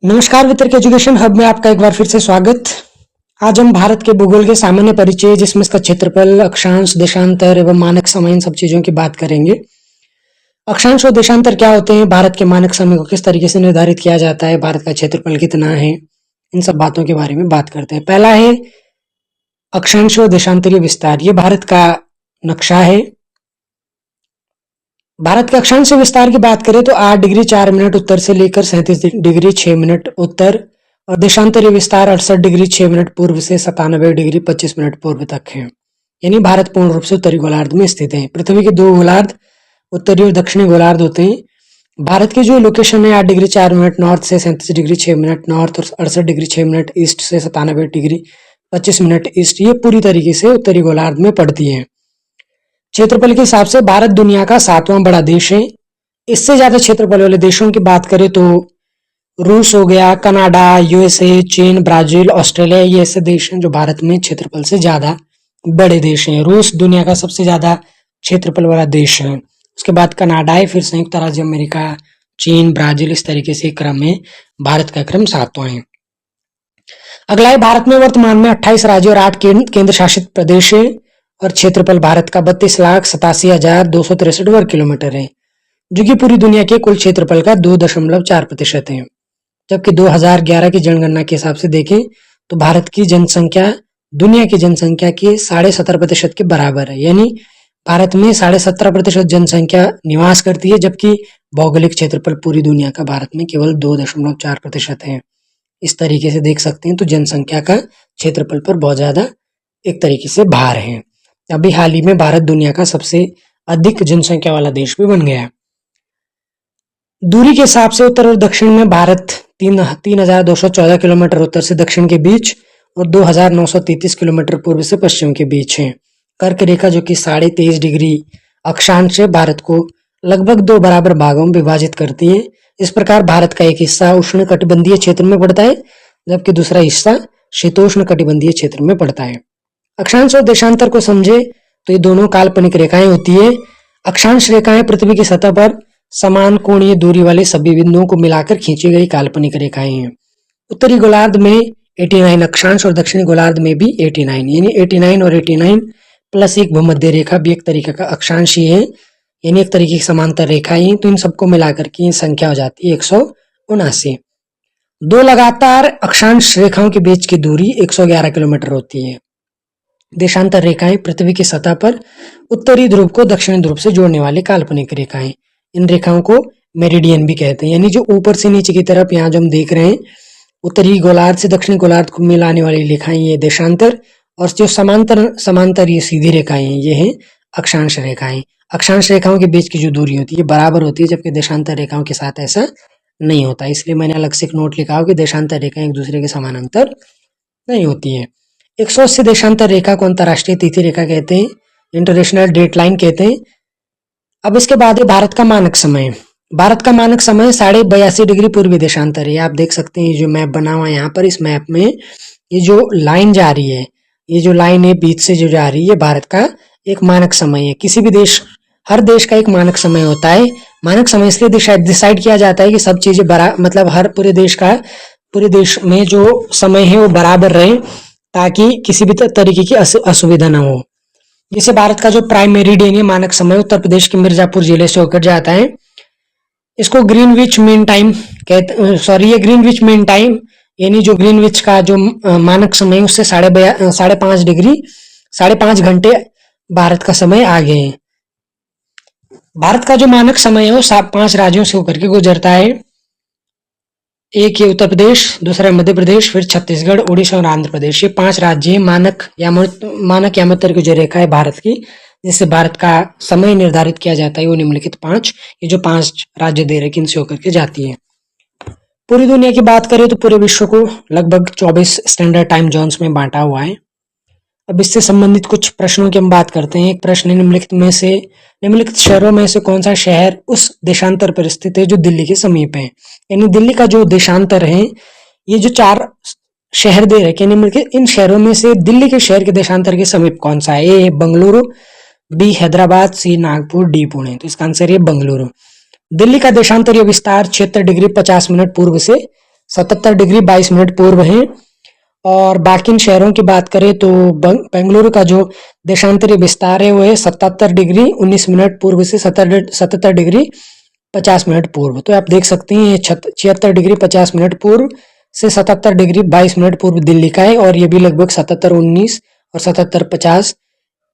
नमस्कार वितर्क education hub में आपका एक बार फिर से स्वागत। आज हम भारत के भूगोल के सामान्य परिचय जिसमें इसका क्षेत्रफल, अक्षांश, देशांतर एवं मानक समय इन सब चीजों की बात करेंगे। अक्षांश और देशांतर क्या होते हैं, भारत के मानक समय को किस तरीके से निर्धारित किया जाता है, भारत का क्षेत्रफल कितना है, इन सब बातों के बारे में बात करते हैं। पहला है अक्षांश और देशांतरीय विस्तार। ये भारत का नक्शा है। भारत के अक्षांश विस्तार की बात करें तो 8 डिग्री 4 मिनट उत्तर से लेकर 37 डिग्री 6 मिनट उत्तर, और देशांतरीय विस्तार 68 डिग्री 6 मिनट पूर्व से 97 डिग्री 25 मिनट पूर्व तक है। यानी भारत पूर्ण रूप से उत्तरी गोलार्ध में स्थित है। पृथ्वी के दो गोलार्ध, उत्तरी और दक्षिणी गोलार्ध होते हैं। भारत की जो लोकेशन है 8 डिग्री 4 मिनट नॉर्थ से 37 डिग्री 6 मिनट नॉर्थ और 68 डिग्री 6 मिनट ईस्ट से 97 डिग्री 25 मिनट ईस्ट, ये पूरी तरीके से उत्तरी गोलार्ध में पड़ती है। क्षेत्रफल के हिसाब से भारत दुनिया का 7वां बड़ा देश है। इससे ज्यादा क्षेत्रफल वाले देशों की बात करें तो रूस हो गया, कनाडा, यूएसए, चीन, ब्राजील, ऑस्ट्रेलिया, ये ऐसे देश हैं जो भारत में क्षेत्रफल से ज्यादा बड़े देश हैं। रूस दुनिया का सबसे ज्यादा क्षेत्रफल वाला देश है। उसके बाद कनाडा है, फिर संयुक्त राज्य अमेरिका, चीन, ब्राजील, इस तरीके से क्रम में भारत का क्रम 7वां है। अगला है भारत में वर्तमान में 28 राज्य और 8 केंद्र शासित प्रदेश है और क्षेत्रफल भारत का 32,87,263 वर्ग किलोमीटर है, जो कि पूरी दुनिया के कुल क्षेत्रफल का 2.4% है। जबकि 2011 की जनगणना के हिसाब से देखें तो भारत की जनसंख्या दुनिया की जनसंख्या के 17.5% के बराबर है। यानी भारत में 17.5% जनसंख्या निवास करती है, जबकि भौगोलिक क्षेत्रफल पूरी दुनिया का भारत में केवल 2.4% है। इस तरीके से देख सकते हैं तो जनसंख्या का क्षेत्रफल पर बहुत ज्यादा एक तरीके से भार है। अभी हाल ही में भारत दुनिया का सबसे अधिक जनसंख्या वाला देश भी बन गया है। दूरी के हिसाब से उत्तर और दक्षिण में भारत 3,214 किलोमीटर उत्तर से दक्षिण के बीच और 2,933 किलोमीटर पूर्व से पश्चिम के बीच है। कर्क रेखा जो कि 23.5 डिग्री अक्षांश से भारत को लगभग 2 बराबर भागों में विभाजित करती है। इस प्रकार भारत का एक हिस्सा उष्ण कटिबंधीय क्षेत्र में पड़ता है, जबकि दूसरा हिस्सा शीतोष्ण कटिबंधीय क्षेत्र में पड़ता है। अक्षांश और देशांतर को समझे तो ये दोनों काल्पनिक रेखाएं होती है। अक्षांश रेखाएं पृथ्वी की सतह पर समान कोणीय दूरी वाले सभी बिंदुओं को मिलाकर खींची गई काल्पनिक रेखाएं हैं। उत्तरी गोलार्ध में 89 अक्षांश और दक्षिणी गोलार्ध में भी 89, यानी 89 और 89 प्लस एक भूमध्य रेखा भी एक तरीके का अक्षांश ही है, यानी एक तरीके की समांतर रेखाएं हैं। तो इन सबको मिलाकर की संख्या हो जाती है 179। दो लगातार अक्षांश रेखाओं के बीच की दूरी 111 किलोमीटर होती है। देशांतर रेखाएं पृथ्वी की सतह पर उत्तरी ध्रुव को दक्षिणी ध्रुव से जोड़ने वाली काल्पनिक रेखाएं, इन रेखाओं को मेरिडियन भी कहते हैं। यानी जो ऊपर से नीचे की तरफ यहाँ जो हम देख रहे हैं उत्तरी गोलार्ध से दक्षिणी गोलार्ध को मिलाने वाली रेखाएं ये देशांतर, और जो समांतर ये सीधी रेखाएं हैं ये हैं अक्षांश रेखाएं। अक्षांश रेखाओं के बीच की जो दूरी होती है बराबर होती है, जबकि देशांतर रेखाओं के साथ ऐसा नहीं होता। इसलिए मैंने अलग से एक नोट लिखा हो कि देशांतर रेखाएं एक दूसरे के समानांतर नहीं होती है। 180 देशांतर रेखा को अंतरराष्ट्रीय तिथि रेखा कहते हैं, इंटरनेशनल डेट लाइन कहते हैं। अब इसके बाद है भारत का मानक समय। भारत का मानक समय 82.5 डिग्री पूर्वी देशांतर है। आप देख सकते हैं जो मैप बना हुआ है यहाँ पर, इस मैप में ये जो लाइन जा रही है, ये जो लाइन है बीच से जो जा रही है, भारत का एक मानक समय है। किसी भी देश, हर देश का एक मानक समय होता है। मानक समय इसलिए डिसाइड किया जाता है कि सब चीजें मतलब हर पूरे देश में जो समय है वो बराबर रहे, ताकि किसी भी तरीके की असुविधा न हो। जैसे भारत का जो प्राइम मेरिडियन है मानक समय उत्तर प्रदेश के मिर्जापुर जिले से होकर जाता है। इसको ग्रीनविच मीन टाइम ये ग्रीनविच मीन टाइम, यानी जो ग्रीनविच का जो मानक समय है उससे 5.5 घंटे भारत का समय आगे है। भारत का जो मानक समय है वो 5 राज्यों से होकर के गुजरता है। एक ये उत्तर प्रदेश, दूसरा मध्य प्रदेश, फिर छत्तीसगढ़, उड़ीसा और आंध्र प्रदेश। ये 5 राज्य मानक यामोत्तर की जो रेखा है भारत की, जिससे भारत का समय निर्धारित किया जाता है, वो निम्नलिखित 5, ये जो 5 राज्य दे रखे इनसे होकर के जाती है। पूरी दुनिया की बात करें तो पूरे विश्व को लगभग 24 स्टैंडर्ड टाइम जोन्स में बांटा हुआ है। अब इससे संबंधित कुछ प्रश्नों की हम बात करते हैं। एक प्रश्न है निम्नलिखित शहरों में से कौन सा शहर उस देशांतर पर स्थित है जो दिल्ली के समीप है। यानी दिल्ली का जो देशांतर है, ये जो 4 शहर दे रखे निम्नलिखित, इन शहरों में से दिल्ली के शहर के देशांतर के समीप कौन सा है। ए बंगलुरु, बी हैदराबाद, सी नागपुर, डी पुणे। तो इसका आंसर है बंगलुरु। दिल्ली का देशांतरीय विस्तार 76 डिग्री 50 मिनट पूर्व से 77 डिग्री 22 मिनट पूर्व है। और बाकी इन शहरों की बात करें तो बेंगलुरु का जो देशांतरी विस्तार है वो है 77 डिग्री 19 मिनट पूर्व से 77 डिग्री 50 मिनट पूर्व। तो आप देख सकते हैं ये 76 डिग्री 50 मिनट पूर्व से 77 डिग्री 22 मिनट पूर्व दिल्ली का है, और ये भी लगभग 77-19 और 77-50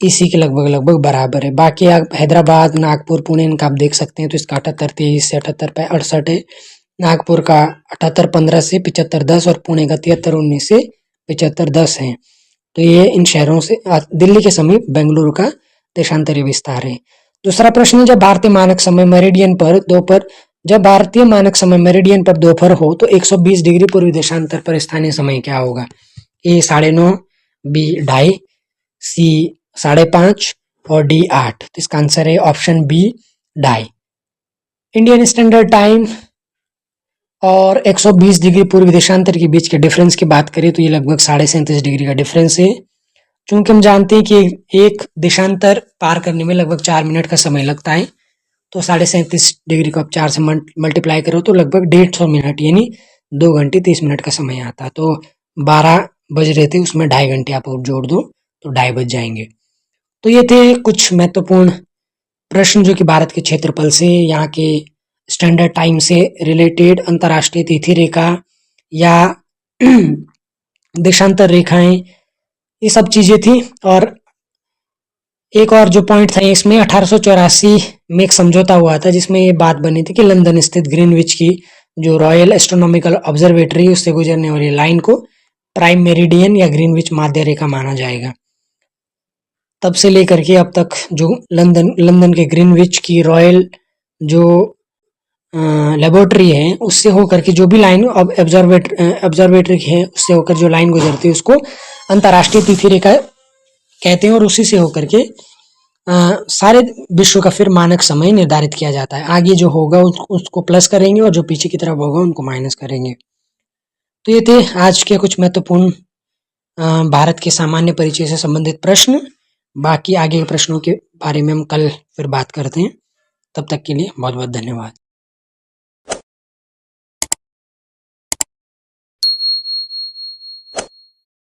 इसी के लगभग बराबर है। बाकी आप हैदराबाद, नागपुर, पुणे इनका आप देख सकते हैं तो इसका 78-23 से 78-68 है। नागपुर का 78-15 से 75-10 और पुणे का 73-19 से 75-10 है। तो ये इन शहरों से दिल्ली के समीप बेंगलुरु का देशांतरी विस्तार है। दूसरा प्रश्न, जब भारतीय मानक समय मेरिडियन पर दोपहर हो तो 120 डिग्री पूर्वी देशांतर पर स्थानीय समय क्या होगा? ए 9:30, बी 2:30, सी 5:30 और डी 8। तो इसका आंसर है option B 2:30। Indian standard time और 120 डिग्री पूर्वी देशांतर के बीच के डिफरेंस की बात करें तो ये लगभग 37.5 डिग्री का डिफरेंस है। चूंकि हम जानते हैं कि एक देशांतर पार करने में लगभग 4 मिनट का समय लगता है, तो 37.5 डिग्री को आप 4 से मल्टीप्लाई करो तो लगभग 150 मिनट यानी 2 घंटे 30 मिनट का समय आता। तो 12 बज रहे थे, उसमें 2.5 घंटे आप और जोड़ दो तो 2.5 बज जाएंगे। तो ये थे कुछ महत्वपूर्ण प्रश्न जो कि भारत के क्षेत्रफल से, यहाँ के स्टैंडर्ड टाइम से रिलेटेड, अंतर्राष्ट्रीय तिथि रेखा या देशांतर रेखाएं, ये सब चीजें थी। और एक और जो पॉइंट था इसमें 1884 में एक समझौता हुआ था जिसमें ये बात बनी थी कि लंदन स्थित ग्रीनविच की जो रॉयल एस्ट्रोनॉमिकल ऑब्जर्वेटरी उससे गुजरने वाली लाइन को प्राइम मेरिडियन या ग्रीनविच माध्य रेखा माना जाएगा। तब से लेकर के अब तक जो लंदन के ग्रीनविच की रॉयल जो लेबोरेटरी है उससे होकर के जो भी लाइन ऑब्जर्वेटरी है उससे होकर जो लाइन गुजरती है उसको अंतर्राष्ट्रीय तिथि रेखा कहते हैं, और उसी से होकर के सारे विश्व का फिर मानक समय निर्धारित किया जाता है। आगे जो होगा उसको प्लस करेंगे और जो पीछे की तरफ होगा उनको माइनस करेंगे। तो ये थे आज के कुछ महत्वपूर्ण भारत के सामान्य परिचय से संबंधित प्रश्न। बाकी आगे के प्रश्नों के बारे में हम कल फिर बात करते हैं। तब तक के लिए बहुत बहुत धन्यवाद।